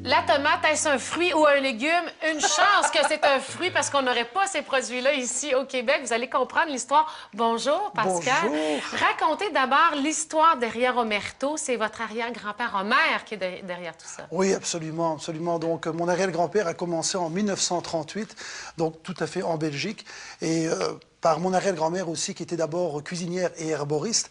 La tomate, est-ce un fruit ou un légume? Une chance que c'est un fruit parce qu'on n'aurait pas ces produits-là ici au Québec. Vous allez comprendre l'histoire. Bonjour, Pascal. Bonjour. Racontez d'abord l'histoire derrière Omerto. C'est votre arrière-grand-père Omer qui est derrière tout ça. Oui, absolument, absolument. Donc, mon arrière-grand-père a commencé en 1938, donc tout à fait en Belgique. Et par mon arrière-grand-mère aussi, qui était d'abord cuisinière et herboriste,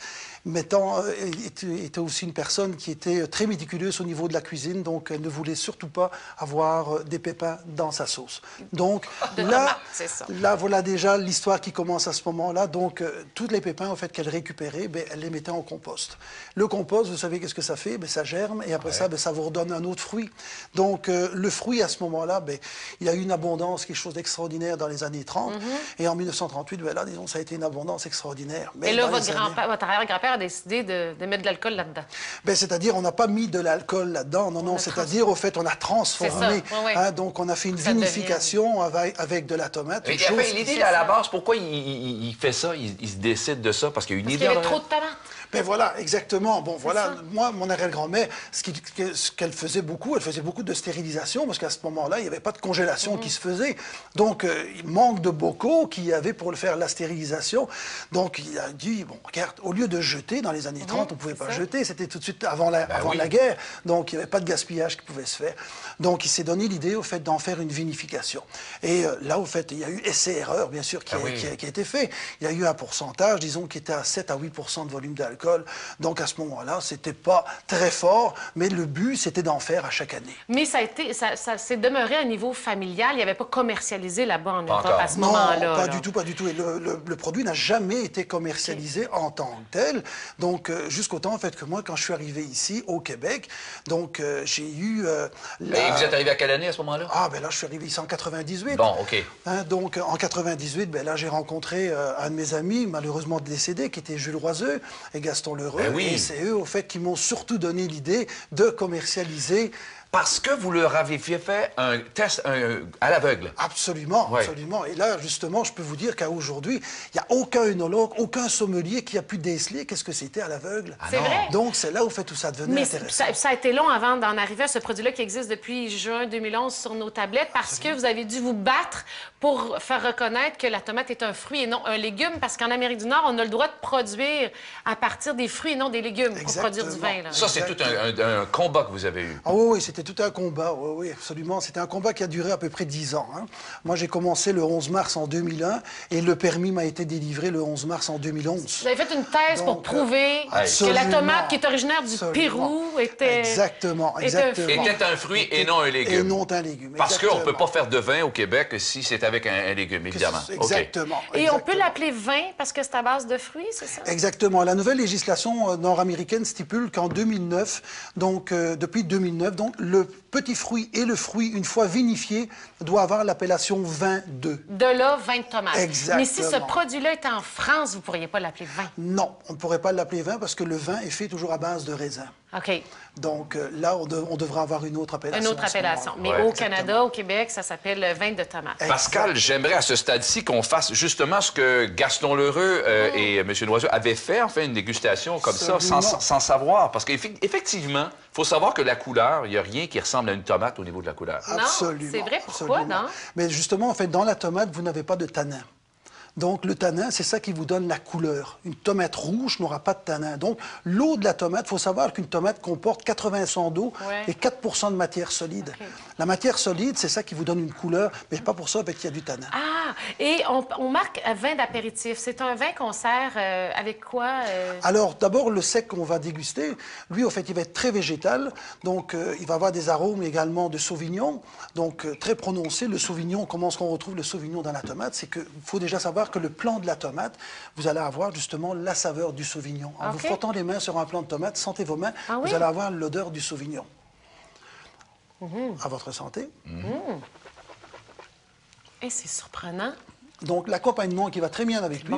était aussi une personne qui était très méticuleuse au niveau de la cuisine, donc elle ne voulait surtout pas avoir des pépins dans sa sauce. Donc là, voilà déjà l'histoire qui commence à ce moment-là. Donc, tous les pépins, en fait, qu'elle récupérait, ben, elle les mettait en compost. Le compost, vous savez qu'est-ce que ça fait? Ben, ça germe et après ça, ben, ça vous redonne un autre fruit. Donc, le fruit, à ce moment-là, ben, il y a eu une abondance, quelque chose d'extraordinaire dans les années 30. Et en 1938, ben, là, disons, ça a été une abondance extraordinaire. Mais et là, votre arrière-grand-père a décidé de mettre de l'alcool là-dedans. Ben, c'est-à-dire, on n'a pas mis de l'alcool là-dedans. Non, non, c'est-à-dire, au fait, on a transformé. Hein, donc, on a fait une vinification avec de la tomate. Et l'idée, à la base, pourquoi il fait ça? Il se décide de ça? Parce qu'il y a une idée. Parce qu'il y avait trop de tomates. Ben voilà, exactement. Bon, voilà, moi, mon arrière-grand-mère, ce qu'elle faisait beaucoup, elle faisait beaucoup de stérilisation, parce qu'à ce moment-là, il n'y avait pas de congélation qui se faisait. Donc, il manque de bocaux qu'il y avait pour faire la stérilisation. Donc, il a dit, bon, regarde, au lieu de jeter, dans les années 30, on ne pouvait pas jeter, c'était tout de suite avant la guerre, donc il n'y avait pas de gaspillage qui pouvait se faire. Donc, il s'est donné l'idée, au fait, d'en faire une vinification. Et là, au fait, il y a eu essai-erreur, bien sûr, qui a été fait. Il y a eu un pourcentage, disons, qui était à 7 à 8% de volume d'alcool. Donc, à ce moment-là, c'était pas très fort, mais le but, c'était d'en faire à chaque année. Mais ça s'est demeuré à un niveau familial. Il n'y avait pas commercialisé là-bas en Europe à ce moment-là. Non, pas du tout, pas du tout. Et le produit n'a jamais été commercialisé en tant que tel. Donc, jusqu'au temps, en fait, que moi, quand je suis arrivé ici, au Québec, donc, j'ai eu... Et vous êtes arrivé à quelle année, à ce moment-là? Ah, ben là, je suis arrivé ici en 98. Bon, OK. Hein, donc, en 98, ben là, j'ai rencontré un de mes amis, malheureusement décédé, qui était Jules Roiseux, et Gaston L'Heureux. Et c'est eux, au fait, qui m'ont surtout donné l'idée de commercialiser. Parce que vous leur avez fait un test à l'aveugle. Absolument, absolument. Et là, justement, je peux vous dire qu'à aujourd'hui, il n'y a aucun œnologue, aucun sommelier qui a pu déceler qu'est-ce que c'était à l'aveugle. C'est vrai. Donc, c'est là où fait tout ça devenait intéressant. Mais ça a été long avant d'en arriver à ce produit-là qui existe depuis juin 2011 sur nos tablettes parce que vous avez dû vous battre pour faire reconnaître que la tomate est un fruit et non un légume parce qu'en Amérique du Nord, on a le droit de produire à partir des fruits et non des légumes pour produire du vin. Là. Ça, c'est tout un combat que vous avez eu. Ah oui, c'était tout un combat, oui, absolument. C'était un combat qui a duré à peu près 10 ans. Hein. Moi, j'ai commencé le 11 mars en 2001 et le permis m'a été délivré le 11 mars en 2011. Vous avez fait une thèse pour prouver que la tomate, qui est originaire du Pérou, était... Était un fruit et non un légume. Et non un légume. Parce qu'on ne peut pas faire de vin au Québec si c'est avec un légume, évidemment. Exactement. Et on peut l'appeler vin parce que c'est à base de fruits, c'est ça? Exactement. La nouvelle législation nord-américaine stipule qu'en 2009, donc depuis 2009, donc le petit fruit et le fruit, une fois vinifié, doit avoir l'appellation vin de. De là, vin de tomate. Exactement. Mais si ce produit-là était en France, vous ne pourriez pas l'appeler vin? Non, on ne pourrait pas l'appeler vin parce que le vin est fait toujours à base de raisin. OK. Donc là, on devrait avoir une autre appellation. Une autre appellation. Mais au Canada, au Québec, ça s'appelle vin de tomate. Pascal, j'aimerais à ce stade-ci qu'on fasse justement ce que Gaston L'Heureux et M. Noiseux avaient fait, enfin, une dégustation comme ça, sans savoir. Parce qu'effectivement, il faut savoir que la couleur, il n'y a rien qui ressemble à une tomate au niveau de la couleur. Absolument. C'est vrai, pourquoi, non? Mais justement, en fait, dans la tomate, vous n'avez pas de tanin. Donc, le tanin, c'est ça qui vous donne la couleur. Une tomate rouge n'aura pas de tanin. Donc, l'eau de la tomate, il faut savoir qu'une tomate comporte 80% d'eau et 4% de matière solide. La matière solide, c'est ça qui vous donne une couleur, mais pas pour ça qu'il y a du tanin. Ah! Et on marque vin d'apéritif. C'est un vin qu'on sert avec quoi? Alors, d'abord, le sec qu'on va déguster, lui, au fait, il va être très végétal. Donc, il va avoir des arômes également de sauvignon. Donc, très prononcé. Le sauvignon, comment est-ce qu'on retrouve le sauvignon dans la tomate? C'est qu'il faut déjà savoir que le plant de la tomate, vous allez avoir justement la saveur du sauvignon. En vous frottant les mains sur un plant de tomate, sentez vos mains, vous allez avoir l'odeur du sauvignon. À votre santé. Et c'est surprenant. Donc, l'accompagnement qui va très bien avec lui,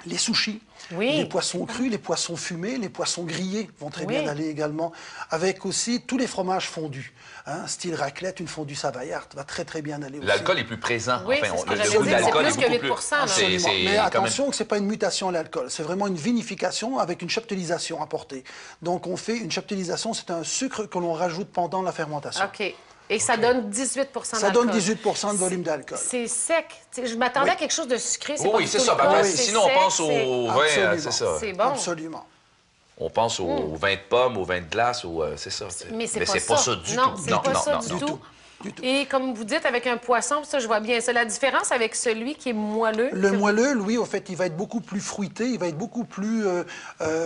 les sushis, Oui. les poissons crus, les poissons fumés, les poissons grillés vont très Oui. bien aller également, avec aussi tous les fromages fondus. Hein, style raclette, une fondue savoyarde va très très bien aller aussi. L'alcool est plus présent. Oui, Enfin, c'est ce que le j'allais goût dire, c'est d'alcool plus est que beaucoup 8%, là. Absolument. Mais quand attention même- que ce n'est pas une mutation à l'alcool, c'est vraiment une vinification avec une chaptalisation apportée. Donc on fait une chaptalisation, c'est un sucre que l'on rajoute pendant la fermentation. OK. Et ça donne 18 Ça donne 18 de volume d'alcool. C'est sec. Tu sais, je m'attendais Oui. à quelque chose de sucré. Oui, pas oui, du c'est tout ça. le Ben, cas. ben, oui. C'est sinon, on sec, pense c'est- au vin, Absolument. c'est ça. C'est bon. Absolument. On pense au vin de pomme, au vin de glace, c'est ça. Mais c'est pas ça du non, tout. c'est pas ça non, du non. tout. Du tout. Et comme vous dites, avec un poisson, ça, je vois bien ça. La différence avec celui qui est moelleux. Le moelleux, lui, au fait, il va être beaucoup plus fruité, il va être beaucoup plus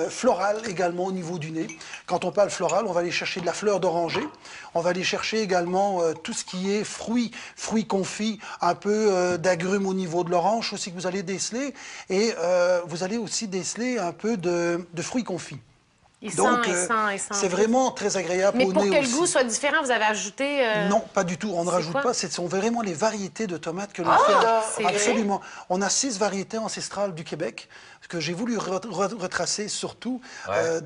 floral également au niveau du nez. Quand on parle floral, on va aller chercher de la fleur d'oranger. On va aller chercher également tout ce qui est fruits confits, un peu d'agrumes au niveau de l'orange aussi que vous allez déceler. Et vous allez aussi déceler un peu de fruits confits. Il sent, Donc, il sent. c'est vraiment très agréable Mais au pour nez que aussi. le goût soit différent, vous avez ajouté... Non, pas du tout. On ne rajoute quoi? pas. Ce sont vraiment les variétés de tomates que l'on c'est fait. vrai? Absolument. On a 6 variétés ancestrales du Québec que j'ai voulu retracer surtout. Ouais.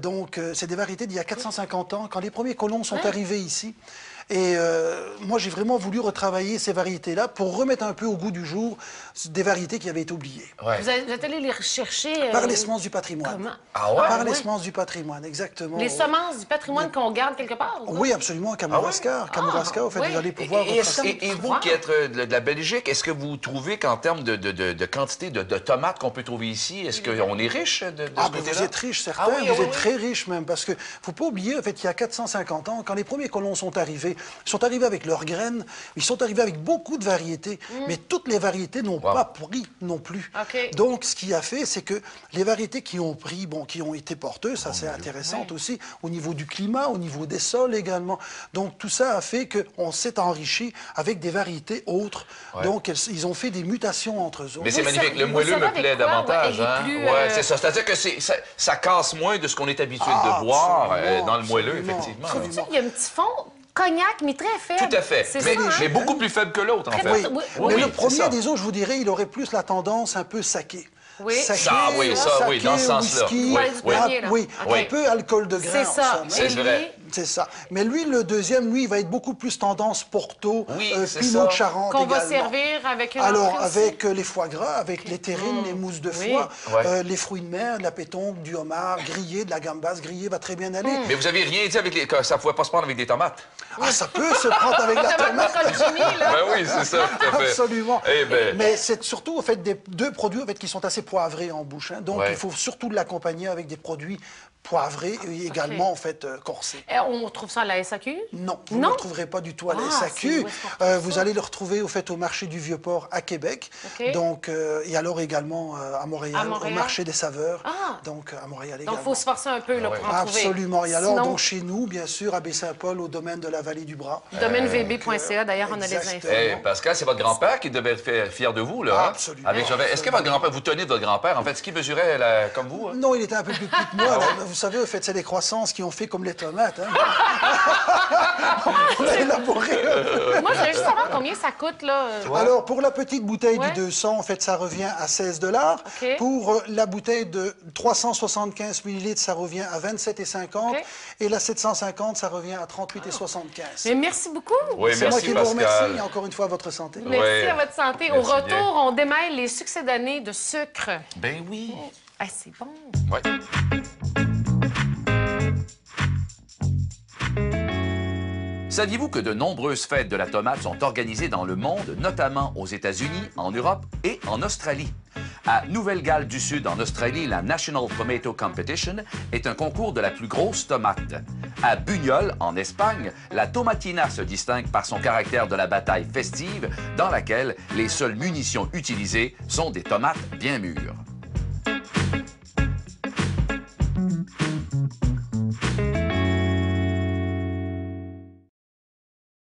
C'est des variétés d'il y a 450 ans, quand les premiers colons sont arrivés ici. Et moi, j'ai vraiment voulu retravailler ces variétés-là pour remettre un peu au goût du jour des variétés qui avaient été oubliées. Ouais. Vous êtes allé les rechercher... Par les semences du patrimoine. Comment? Ah ouais? Par les ouais? semences du patrimoine, exactement. Les semences du patrimoine qu'on garde quelque part? ou quoi? Oui, absolument. Kamouraska. Kamouraska, au fait, oui. vous allez pouvoir retracer. Et vous qui êtes de la Belgique, est-ce que vous trouvez qu'en termes de quantité de tomates qu'on peut trouver ici, est-ce qu'on est riche de ce Ah, ben côté-là? vous êtes riche, certains. Ah oui, vous oui, êtes oui. très riche même, parce que faut pas oublier, en fait, il y a 450 ans, quand les premiers colons sont arrivés avec leurs graines, ils sont arrivés avec beaucoup de variétés, mais toutes les variétés n'ont Wow. pas pris non plus. OK. Donc, ce qui a fait, c'est que les variétés qui ont pris, qui ont été porteuses, ça c'est intéressant aussi, au niveau du climat, au niveau des sols également. Donc, tout ça a fait qu'on s'est enrichi avec des variétés autres. Ouais. Donc, ils ont fait des mutations entre eux. Mais c'est Vous magnifique. savez- Le vous moelleux savez me avec plaît quoi? davantage. Ouais, il est Hein? plus, Ouais, c'est ça. C'est-à-dire que ça casse moins de ce qu'on est habitué Ah, de boire absolument, dans le moelleux, absolument, effectivement. absolument. Il y a un petit fond cognac, mais très faible. Tout à fait. C'est Mais, ça, hein? mais beaucoup plus faible que l'autre, en Très fait. peu- oui, Mais oui, le c'est premier, ça. disons, je vous dirais, il aurait plus la tendance un peu saké. Oui. Saké, Ça, oui, saké, dans ce sens-là. whisky, Oui, oui. oui, OK. un peu alcool de grain. C'est ça. en somme, Et hein. C'est vrai. C'est ça. Mais lui, le deuxième, lui, il va être beaucoup plus tendance Porto, Oui, c'est Pinot de ça. Charente Qu'on va également. servir avec une Alors, entrée aussi. avec les foie gras, avec les terrines, les mousses de Oui. foie, Ouais. les fruits de mer, de la pétonque, du homard, grillé, de la gambasse grillée va très bien aller. Mais vous avez rien dit avec que ça pouvait pas se prendre avec des tomates. Ah, ça peut se prendre avec la Ça va tomate. pas Jimmy, là. Ben oui, c'est ça, tout à fait. Absolument. Eh ben, Mais c'est surtout au fait des deux produits en fait, qui sont assez poivrés en bouche. Hein. Donc Ouais. il faut surtout l'accompagner avec des produits poivrés et également en fait corsés. On trouve ça à la SAQ? Non, vous ne Non? le retrouverez pas du tout à la Ah, SAQ. c'est où est-ce qu'on retrouve Vous ça? allez le retrouver au fait au marché du Vieux-Port à Québec. OK. Donc et alors également à Montréal, Montréal? au marché des saveurs. Ah. Donc à Montréal Donc, également. il faut se forcer un peu là, pour en trouver. Absolument. Et alors, Sinon, donc, chez nous, bien sûr, à Baie-Saint-Paul, au domaine de la Vallée du Bras. domainevb.ca, d'ailleurs, on a les exactement. infos. Eh, Pascal, c'est votre grand-père qui devait être fier de vous, là. Hein? Absolument. Avec Jovet. Est-ce que votre grand-père, vous tenez de votre grand-père, en fait, est-ce qu'il mesurait comme vous? Hein? Non, il était un peu plus petit que moi. Ah Vous savez, au fait, c'est les croissances qui ont fait comme les tomates. Hein. On l'a élaboré. Moi, je voulais juste savoir combien ça coûte, là. Alors, pour la petite bouteille Ouais. du 200, en fait, ça revient à 16 $. OK. Pour la bouteille de 375 ml, ça revient à 27,50 OK. Et la 750, ça revient à 38,75 Mais merci beaucoup. Oui, C'est moi merci, qui vous remercie. Pascal. Et encore une fois, à votre santé. Merci Ouais. à votre santé. Au Merci retour, bien. on démêle les succès d'année de sucre. Ben oui. Ah, c'est bon. Ouais. Saviez-vous que de nombreuses fêtes de la tomate sont organisées dans le monde, notamment aux États-Unis, en Europe et en Australie? À Nouvelle-Galles du Sud, en Australie, la National Tomato Competition est un concours de la plus grosse tomate. À Buñol, en Espagne, la tomatina se distingue par son caractère de la bataille festive, dans laquelle les seules munitions utilisées sont des tomates bien mûres.